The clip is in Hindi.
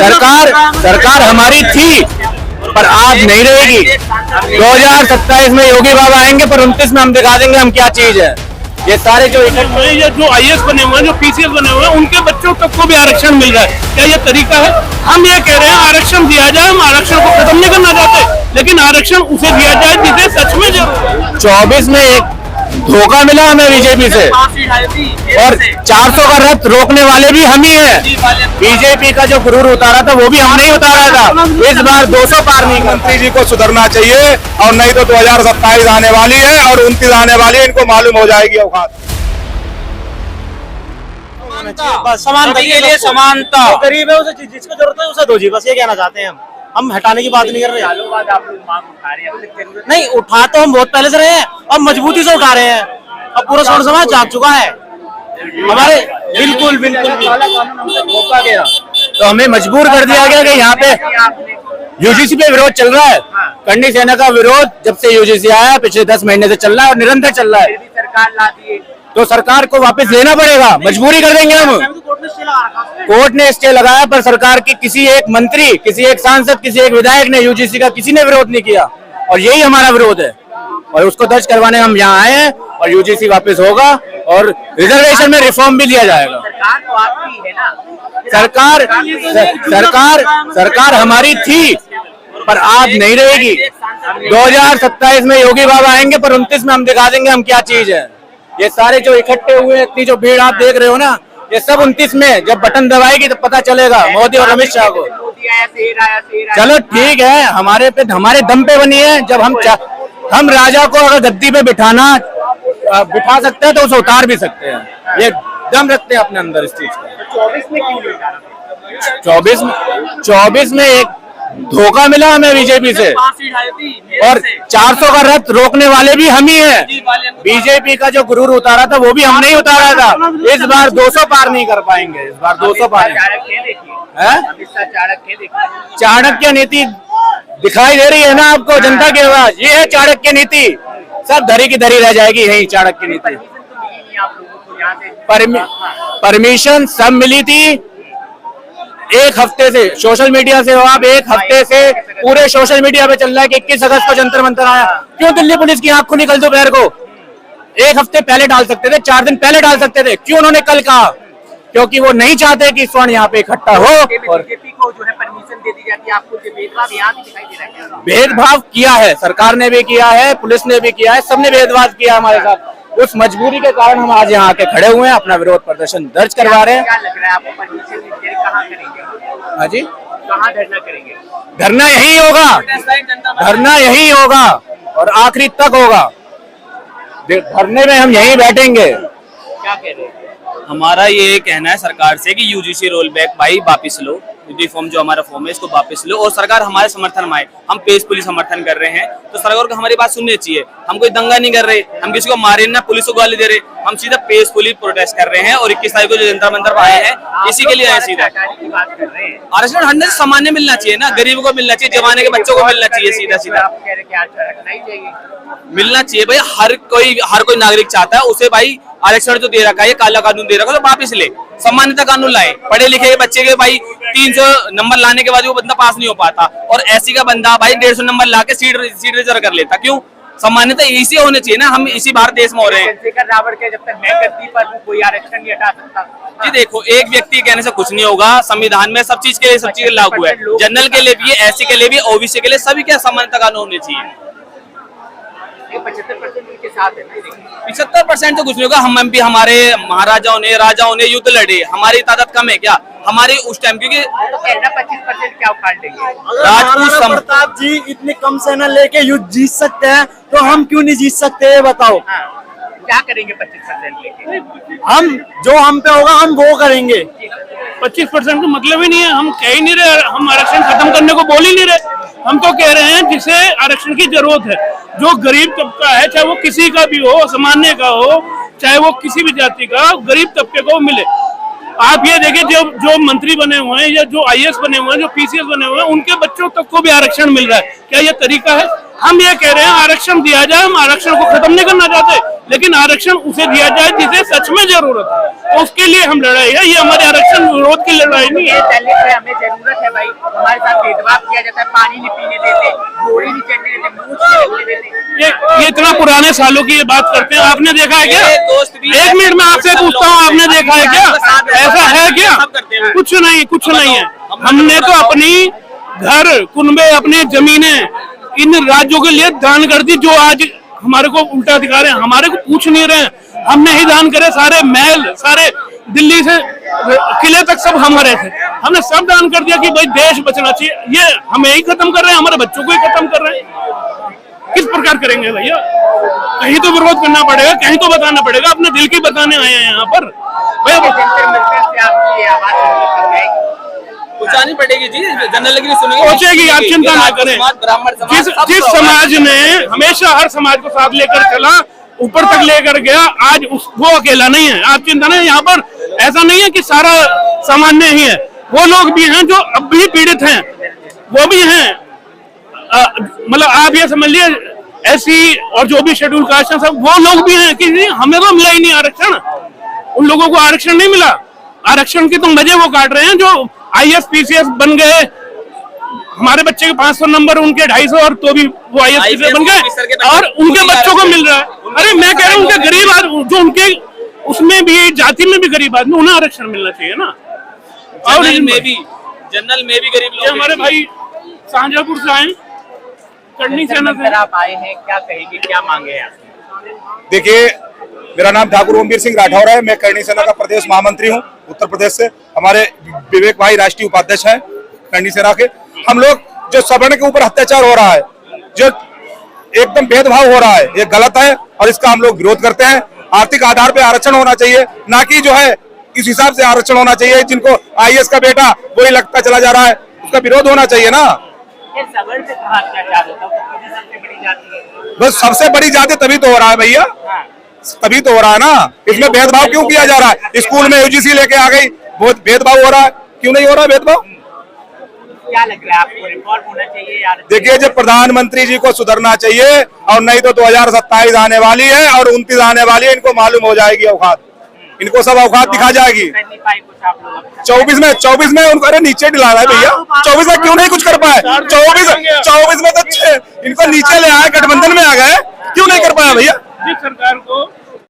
सरकार हमारी थी पर आज नहीं रहेगी। 2027 में योगी बाबा आएंगे पर 29 में हम दिखा देंगे हम क्या चीज है। ये सारे जो आईएएस बने हुए हैं, जो पीसीएस बने हुए हैं, उनके बच्चों तक को भी आरक्षण मिल रहा है। क्या ये तरीका है? हम ये कह रहे हैं आरक्षण दिया जाए, हम आरक्षण को खत्म नहीं करना चाहते, लेकिन आरक्षण उसे दिया जाए जिसे सच में जरूरत। 24 में एक धोखा मिला हमें बीजेपी से और 400 का रथ रोकने वाले भी हम ही हैं। बीजेपी का जो गुरूर उतारा था वो भी हमने ही उतारा था। इस बार 200 पार नहीं। मंत्री जी को सुधरना चाहिए और नहीं तो 2027 आने वाली है और 29 आने वाली है, इनको मालूम हो जाएगी औकात। समानता के लिए समानता, गरीब है उसे जिसको जरूरत है उसे दो जी, बस ये कहना चाहते हैं हम हटाने की बात नहीं कर रहे। नहीं, उठा तो हम बहुत पहले से रहे हैं और मजबूती से उठा रहे हैं। अब पूरा स्वर्ण समाज जाग चुका है हमारे। बिल्कुल धोखा गया तो हमें मजबूर कर दिया गया कि यहाँ पे यूजीसी पे विरोध चल रहा है। करनी सेना का विरोध जब से यूजीसी आया पिछले 10 महीने से चल रहा है और निरंतर चल रहा है। सरकार ला दिए तो सरकार को वापस लेना पड़ेगा, मजबूरी कर देंगे हम। कोर्ट ने स्टे लगाया पर सरकार की किसी एक मंत्री, किसी एक सांसद, किसी एक विधायक ने, यूजीसी का किसी ने विरोध नहीं किया और यही हमारा विरोध है और उसको दर्ज करवाने हम यहाँ आए हैं और यूजीसी वापस होगा और रिजर्वेशन में रिफॉर्म भी लिया जाएगा। सरकार तो आपकी है ना। सरकार हमारी थी पर आज नहीं रहेगी। 2027 में योगी बाबा आएंगे पर 29 में हम दिखा देंगे हम क्या चीज है। ये सारे जो इकट्ठे हुए हैं, इतनी जो भीड़ आप देख रहे हो ना, ये सब 29 में जब बटन दबाएगी तो पता चलेगा मोदी और अमित शाह को। चलो ठीक है, हमारे दम पे बनी है। जब हम राजा को अगर गद्दी पे बिठा सकते हैं तो उसे उतार भी सकते हैं। ये दम रखते हैं अपने अंदर इस चीज का। 24 में एक धोखा मिला हमें बीजेपी से और 400 का रथ रोकने वाले भी हम ही हैं। बीजेपी का जो गुरूर उतारा था वो भी हमने ही उतारा था। इस बार 200 पार नहीं कर पाएंगे। इस बार 200 पार चाणक्य नीति दिखाई दे रही है ना आपको, जनता की आवाज। ये है चाणक्य नीति, सब धरी की धरी रह जाएगी यही चाणक्य नीति। परमिशन सब मिली थी। एक हफ्ते से सोशल मीडिया से हो आप, एक हफ्ते से पूरे सोशल मीडिया पे चल रहा है कि 21 अगस्त को जंतर मंतर आया। क्यों दिल्ली पुलिस की आंख खुली कल दोपहर को? एक हफ्ते पहले डाल सकते थे, 4 दिन पहले डाल सकते थे। क्यों उन्होंने कल कहा? क्योंकि वो नहीं चाहते कि स्वर्ण यहाँ पे इकट्ठा हो। और बीजेपी को जो है परमिशन दे दी जाती है, आपको भेदभाव यहाँ भी दिखाई दे रहा है। भेदभाव किया है, सरकार ने भी किया है, पुलिस ने भी किया है, सबने भेदभाव किया हमारे साथ। उस मजबूरी के कारण हम आज यहाँ आके खड़े हुए हैं, अपना विरोध प्रदर्शन दर्ज करवा रहे हैं। क्या लग रहा है आपको, परमिशन कहाँ करेंगे? हाँ जी, कहाँ धरना करेंगे? धरना यही होगा, धरना यही होगा और आखिरी तक होगा। धरने में हम यहीं बैठेंगे। क्या कह रहे हैं? हमारा ये कहना है सरकार से कि यूजीसी रोल बैक भाई वापस लो, यूनिफॉर्म जो हमारा फॉर्म है इसको वापस लो और सरकार हमारे समर्थन में आए। हम पेश पुलिस समर्थन कर रहे हैं तो सरकार को हमारी बात सुननी चाहिए। हम कोई दंगा नहीं कर रहे, हम किसी को मारे ना पुलिस को गाली दे रहे, हम सीधा पेश पुलिस प्रोटेस्ट कर रहे हैं और 21 तारीख को जो जंतर मंतर आए हैं इसी के लिए आए सीधा। आरक्षण हंड्रेड सामान्य मिलना चाहिए ना, गरीब को मिलना चाहिए, जवाने के बच्चों को मिलना चाहिए, सीधा सीधा मिलना चाहिए भाई। हर कोई नागरिक चाहता है उसे भाई आरक्षण जो दे रखा है, काला कानून दे रखा है तो वापिस ले, सम्मानित कानून लाए। पढ़े लिखे के बच्चे के भाई 300 नंबर लाने के बाद वो बंदा पास नहीं हो पाता और ऐसी का बंदा भाई 150 नंबर ला के सीट रिजर्व कर लेता। क्यों? सम्मानित इसी होने चाहिए ना। हम इसी भारत देश में हो रहे हैं। रावण के जब तक मैं गद्दी पर हूं कोई आरक्षण नहीं हटा सकता। जी देखो, एक व्यक्ति कहने से कुछ नहीं होगा। संविधान में सब चीज के लिए सब चीज लागू है। जनरल के लिए भी, एससी के लिए भी, ओबीसी के लिए, सभी के सम्मानित कानून होने चाहिए। 75% के साथ है। 75% तो कुछ नहीं होगा। हम भी हमारे महाराजाओं ने, राजाओं ने युद्ध लड़े, हमारी ताकत कम है क्या? हमारी उस टाइम क्योंकि 25% क्या उखाड़ लेंगे? राजपूत प्रताप जी इतनी कम सेना लेके युद्ध जीत सकते हैं तो हम क्यों नहीं जीत सकते, ये बताओ। क्या करेंगे 25% लेके? हम पे होगा हम वो करेंगे। 25% का मतलब ही नहीं है। हम कह ही नहीं रहे हम आरक्षण खत्म करने को बोल ही नहीं रहे। हम तो कह रहे हैं जिसे आरक्षण की जरूरत है, जो गरीब तबका है, चाहे वो किसी का भी हो, सामान्य का हो, चाहे वो किसी भी जाति का, गरीब तबके को मिले। आप ये देखिए जो मंत्री बने हुए हैं या जो आईएएस बने हुए हैं, जो पीसीएस बने हुए हैं, उनके बच्चों तक को भी आरक्षण मिल रहा है। क्या ये तरीका है? हम ये कह रहे हैं आरक्षण दिया जाए, हम आरक्षण को खत्म नहीं करना चाहते, लेकिन आरक्षण उसे दिया जाए जिसे सच में जरूरत है, तो उसके लिए हम लड़ाई है। ये हमारे आरक्षण विरोध की लड़ाई नहीं है। हमें जरूरत है भाई, हमारे साथ भेदभाव किया जाता है, पानी नहीं पीने देते, घोड़ी नहीं चढ़ने देते, मूछ नहीं रखने देते। ये इतना पुराने सालों की ये बात करते हैं, आपने देखा है क्या? एक मिनट में आपसे पूछता हूँ, आपने देखा है क्या? ऐसा है क्या? कुछ नहीं है। हमने तो अपनी घर कुनबे, अपनी जमीनें इन राज्यों के लिए दान कर दी, जो आज हमारे को उल्टा दिखा रहे हैं, हमारे को पूछ नहीं रहे हैं। हमने ही दान करे, सारे महल, सारे दिल्ली से किले तक सब हमारे थे, हमने सब दान कर दिया कि भाई देश बचना चाहिए। ये हमें ही खत्म कर रहे हैं, हमारे बच्चों को ही खत्म कर रहे हैं। किस प्रकार करेंगे भैया? कहीं तो विरोध करना पड़ेगा, कहीं तो बताना पड़ेगा, अपने दिल की बताने आए हैं यहाँ पर भैया। पहुंचानी पड़ेगी जी, जनरल की सुनेंगे, पहुंचेगी, आप चिंता ना करें। जिस समाज ने हमेशा हर समाज को साथ लेकर चला, ऊपर तक लेकर गया, आज वो अकेला नहीं है, आप चिंता नहीं। यहाँ पर ऐसा नहीं है कि सारा सामान्य ही है, वो लोग भी हैं जो अब भी पीड़ित हैं, वो भी हैं। मतलब आप ये समझ लिए एससी और जो भी शेड्यूल कास्ट है सब, वो लोग भी हैं कि हमें तो मिला ही नहीं आरक्षण, उन लोगों को आरक्षण नहीं मिला। आरक्षण की तो मजे वो काट रहे हैं जो IAS PCS बन गए, हमारे बच्चे के 500 नंबर, उनके 250, और तो भी वो IAS PCS बन गए और उनके बच्चों को मिल रहा है। अरे मैं कह रहा हूँ उनके गरीब आदमी, जो उनके उसमें भी जाति में भी गरीब आदमी, उन्हें आरक्षण मिलना चाहिए ना। और जनरल में भी गरीब लोग, हमारे भाई शाहजहांपुर से आए, करनी सेना से आप आए हैं, क्या कहेंगे, क्या मांगे हैं? देखिए, मेरा नाम ठाकुर ओमवीर सिंह राठौर है, मैं करनी सेना का प्रदेश महामंत्री हूँ उत्तर प्रदेश से। हमारे विवेक भाई राष्ट्रीय उपाध्यक्ष हैं करनी सेना के। हम लोग जो सवर्ण के ऊपर अत्याचार हो रहा है, जो एकदम भेदभाव हो रहा है, ये गलत है और इसका हम लोग विरोध करते हैं। आर्थिक आधार पे आरक्षण होना चाहिए, ना कि जो है इस हिसाब से आरक्षण होना चाहिए जिनको IAS का बेटा वही लगता चला जा रहा है, उसका विरोध होना चाहिए ना। सवर्ण से कहाँ अत्याचार होता है? सबसे बड़ी जाति है, बस सबसे बड़ी जाति तभी तो हो रहा है भैया, तभी तो हो रहा है ना। इसमें भेदभाव क्यों किया जा रहा है? स्कूल में UGC लेके आ गई, बहुत भेदभाव हो रहा है, क्यों नहीं हो रहा है भेदभाव? क्या लग रहा है आपको, रिपोर्ट होना चाहिए यार? देखिए, जब प्रधानमंत्री जी को सुधरना चाहिए, और नहीं तो 2027 आने वाली है और 29 आने वाली है, इनको मालूम हो जाएगी औकात, इनको सब औकात दिखा जाएगी। 24 में उनको, अरे नीचे दिलाना है भैया, 24 में क्यों नहीं कुछ कर पाए? 24 में तो इनको नीचे ले आए, गठबंधन में आ गए, क्यों नहीं कर पाया भैया? जिस सरकार को